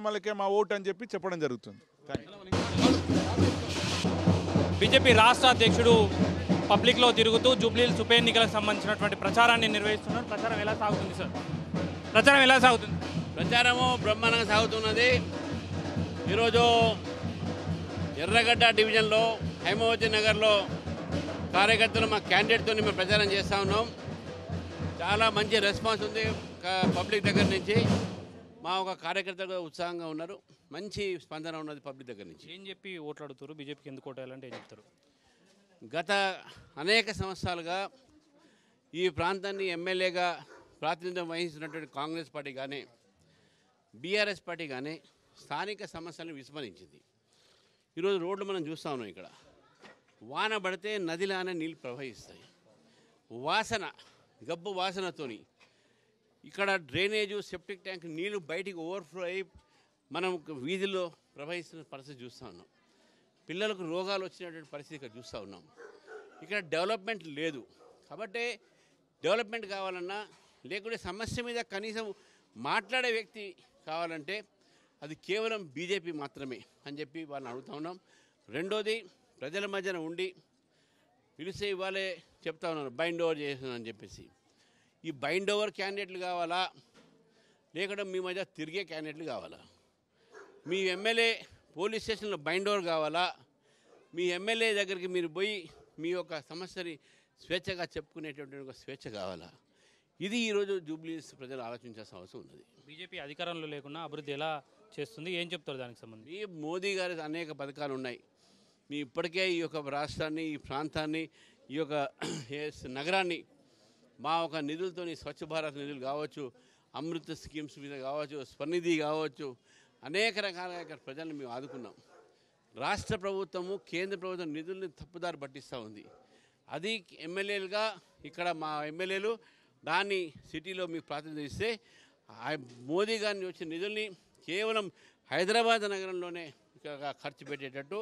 మళ్ళకే మా ఓటు అని చెప్పి చెప్పడం జరుగుతుంది. బీజేపీ రాష్ట్ర అధ్యక్షుడు పబ్లిక్లో తిరుగుతూ జూబ్లీహిల్స్ ఉప ఎన్నికలకు సంబంధించినటువంటి ప్రచారాన్ని నిర్వహిస్తున్నారు. ప్రచారం ఎలా సాగుతుంది సార్? ప్రచారం ఎలా సాగుతుంది? ప్రచారము బ్రహ్మాండంగా సాగుతున్నది. ఈరోజు ఎర్రగడ్డ డివిజన్లో హైమావతి నగర్లో కార్యకర్తలు మా క్యాండిడేట్తో మేము ప్రచారం చేస్తూ ఉన్నాం. చాలా మంచి రెస్పాన్స్ ఉంది పబ్లిక్ దగ్గర నుంచి. మా ఒక కార్యకర్తలు ఉత్సాహంగా ఉన్నారు. మంచి స్పందన ఉన్నది పబ్లిక్ దగ్గర నుంచి. ఏం చెప్పి ఓట్లు అడుగుతారు? బీజేపీకి ఎందుకు ఓటు వేయాలంటే ఏం చెప్తారు? గత అనేక సంవత్సరాలుగా ఈ ప్రాంతాన్ని ఎమ్మెల్యేగా ప్రాతినిధ్యం వహించినటువంటి కాంగ్రెస్ పార్టీ కానీ బీఆర్ఎస్ పార్టీ కానీ స్థానిక సమస్యలను విస్మరించింది. ఈరోజు రోడ్లు మనం చూస్తూ ఉన్నాం. ఇక్కడ వాన పడితే నదిలానే నీళ్ళు ప్రవహిస్తాయి. వాసన గబ్బు వాసనతోని ఇక్కడ డ్రైనేజు సెప్టిక్ ట్యాంక్ నీళ్లు బయటికి ఓవర్ఫ్లో అయ్యి మనం వీధుల్లో ప్రవహిస్తున్న పరిస్థితి చూస్తూ ఉన్నాం. పిల్లలకు రోగాలు వచ్చినటువంటి పరిస్థితి ఇక్కడ చూస్తూ ఉన్నాం. ఇక్కడ డెవలప్మెంట్ లేదు. కాబట్టి డెవలప్మెంట్ కావాలన్నా లేకుంటే సమస్య మీద కనీసం మాట్లాడే వ్యక్తి కావాలంటే అది కేవలం బీజేపీ మాత్రమే అని చెప్పి వాళ్ళని అడుగుతూ ఉన్నాం. రెండోది, ప్రజల మధ్యన ఉండి పిలిస్తే ఇవాళే చెప్తా ఉన్నాను బైండ్ ఓవర్ చేస్తున్నానని చెప్పేసి. ఈ బైండ్ ఓవర్ క్యాండిడేట్లు కావాలా లేకుంటే మీ మధ్య తిరిగే క్యాండిడేట్లు కావాలా? మీ ఎమ్మెల్యే పోలీస్ స్టేషన్లో బైండ్ ఓవర్ కావాలా? మీ ఎమ్మెల్యే దగ్గరికి మీరు పోయి మీ యొక్క సమస్యని స్వేచ్ఛగా చెప్పుకునేటువంటి ఒక స్వేచ్ఛ కావాలా? ఇది ఈరోజు జూబ్లీహిల్స్ ప్రజలు ఆలోచించాల్సిన అవసరం ఉన్నది. బీజేపీ అధికారంలో లేకుండా అభివృద్ధి ఎలా చేస్తుంది? ఏం చెప్తారు దానికి సంబంధించి? ఈ మోదీ గారి అనేక పథకాలు ఉన్నాయి. మీ ఇప్పటికే ఈ యొక్క రాష్ట్రాన్ని, ఈ ప్రాంతాన్ని, ఈ యొక్క నగరాన్ని మా ఒక నిధులతోని స్వచ్ఛ భారత్ నిధులు కావచ్చు, అమృత స్కీమ్స్ మీద కావచ్చు, స్వనిధి కావచ్చు, అనేక రకాల ప్రజలను మేము ఆదుకున్నాం. రాష్ట్ర ప్రభుత్వము కేంద్ర ప్రభుత్వం నిధుల్ని తప్పుదారి పట్టిస్తూ ఉంది. అది ఎమ్మెల్యేలుగా ఇక్కడ మా ఎమ్మెల్యేలు దాన్ని సిటీలో మీకు ప్రాతినిధ్యం ఇస్తే మోదీ గారిని వచ్చిన నిధుల్ని కేవలం హైదరాబాద్ నగరంలోనే ఖర్చు పెట్టేటట్టు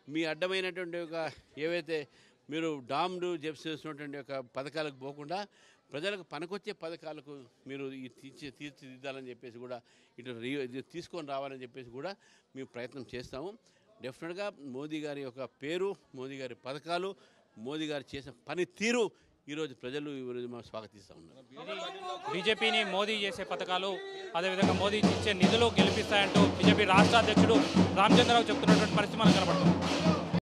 మీ అడ్డమైనటువంటి ఒక ఏవైతే మీరు డామ్లు చేస్తున్నటువంటి ఒక పథకాలకు పోకుండా ప్రజలకు పనికొచ్చే పథకాలకు మీరు తీర్చిదిద్దాలని చెప్పేసి కూడా ఇటు తీసుకొని రావాలని చెప్పేసి కూడా మేము ప్రయత్నం చేస్తాము. డెఫినెట్గా మోదీ గారి యొక్క పేరు, మోదీ గారి పథకాలు, మోదీ గారు చేసిన పని తీరు ఈరోజు ప్రజలు ఈరోజు మనం స్వాగతిస్తూ ఉన్నారు. బీజేపీని మోదీ చేసే పథకాలు అదేవిధంగా మోదీ ఇచ్చే నిధులు గెలిపిస్తాయంటూ బీజేపీ రాష్ట్ర అధ్యక్షుడు రామచంద్రరావు చెప్తున్నటువంటి పరిస్థితి మనకు కనబడుతుంది.